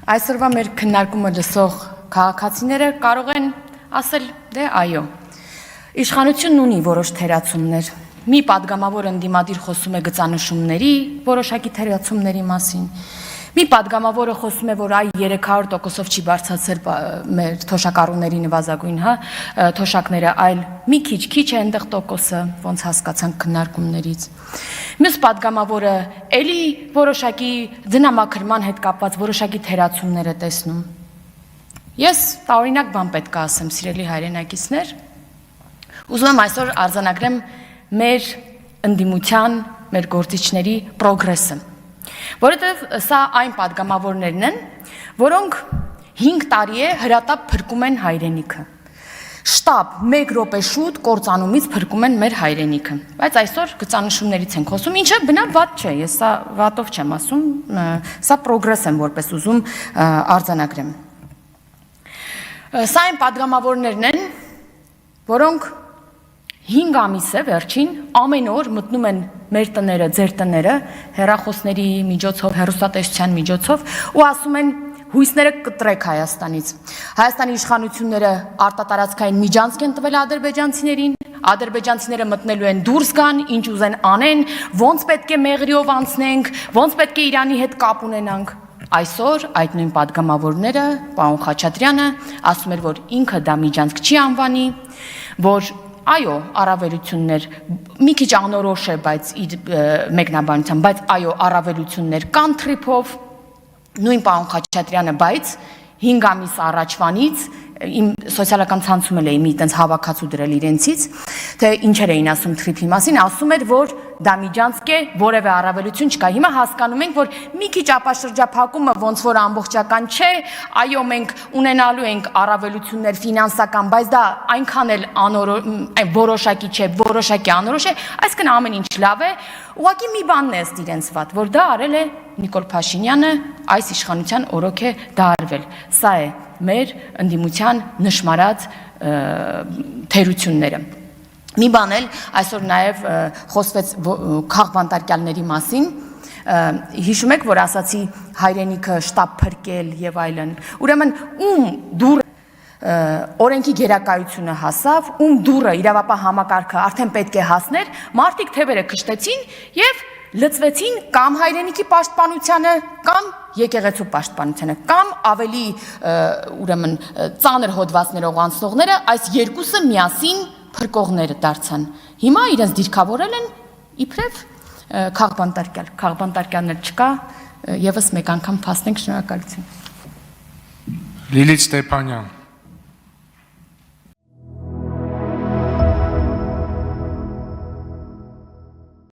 Այսօրվա մեր քննարկումը լսող քաղաքացիները կարող են ասել, դե այո, իշխանությունն ունի որոշ թերացումներ, մի падգամավոր ընդդիմադիր խոսում է գծանշումների, որոշակի թերացումների մասին, մի падգամավորը խոսում է, որ այ 300%-ով չի բարձրացել մեր թոշակառուների նվազագույն թոշակները, այլ մի քիչ է այնտեղ տոկոսը, ոնց հասկացանք քննարկումներից։ Մյուս падգամավորը էլի որոշակի ձնամաքրման հետ կապված որոշակի թերացումներ է տեսնում։ Ես տարօրինակ բան պետք է ասեմ, սիրելի հայրենակիցներ, ուզում եմ այսօր արձանագրեմ մեր ընդդիմության, մեր գործիչների պրոգրեսը, որովհետև սա այն падգամավորներն են, որոնք 5 տարի է հրատապ փրկում են հայրենիքը, շտապ 1 րոպե շուտ կործանումից փրկում են մեր հայրենիքը, բայց այսօր գծանշումներից ենք խոսում, ինչը բնավ վատ չէ, ես սա վատով չեմ ասում, սա պրոգրես եմ որպես ուզում արձանագրեմ։ Սա այն падգամավորներն են, որոնք 5 ամիս է վերջին ամեն օր մտնում են մեր տները, ձեր տները, հեռախոսների միջոցով, հեռուստատեսության միջոցով ու ասում են հույսները կտրեք Հայաստանից։ Հայաստանի իշխանությունները արտատարածքային միջանցք են տվել ադրբեջանցիներին, ադրբեջանցիները մտնելու են դուրս գան, ինչ ուզեն անեն, ոնց պետք է մեղրիով անցնենք, ոնց պետք է Իրանի հետ կապ ունենանք։ Այսօր այդ նույն падգամավորները, պարոն Խաչատրյանը, ասում էր, որ ինքը դա միջանցք չի անվանի, որ այո, առավելություններ, մի քիչ անորոշ է, բայց իր մեկնաբանությամբ, բայց այո, առավելություններ կան թրիփով, նույն պարոն Խաչատրյանը, բայց 5 ամիս առաջվանից իմ սոցիալական ցանցում էլ էի մի տենց հավաքածու դրել իրենցից, թե ինչեր էին ասում թրիփի մասին, ասում էր, որ դա միջանցք է, որևէ առավելություն չկա։ Հիմա հասկանում ենք, որ մի քիչ ապաշրջափակումը ոնց որ ամբողջական չէ, այո, մենք ունենալու ենք առավելություններ ֆինանսական, բայց դա այնքան էլ որոշակի չէ, որոշակի անորոշ է, այսինքն ամեն ինչ լավ է, ուղղակի մի բանն է ըստ իրենց վատ, որ դա արել է Նիկոլ Փաշինյանը, այս իշխանության օրոք է դա արվել։ Սա է մեր ընդդիմության նշմարած թերությունները։ Մի բան էլ այսօր նաև խոսվեց քաղբանտարկյալների մասին, հիշում եք, որ ասացի հայրենիքը շտապ փրկել եւ այլն, ուրեմն ում դուռը օրենքի գերակայությունը հասավ, ում դուռը իրավապահ համակարգը արդեն պետք է հասներ, մարդիկ թևերը քշտեցին եւ լծվեցին կամ հայրենիքի պաշտպանությանը, կամ եկեղեցու պաշտպանությանը, կամ ավելի ուրեմն ծանր հոդվածներով անցնողները այս երկուսը միասին փրկողները դարձան։ Հիմա իրենց դիրքավորել են իբրև քաղբանտարկյալներ չկա, եւս մեկ անգամ փաստենք, շնորհակալություն։ Լիլիթ Ստեփանյան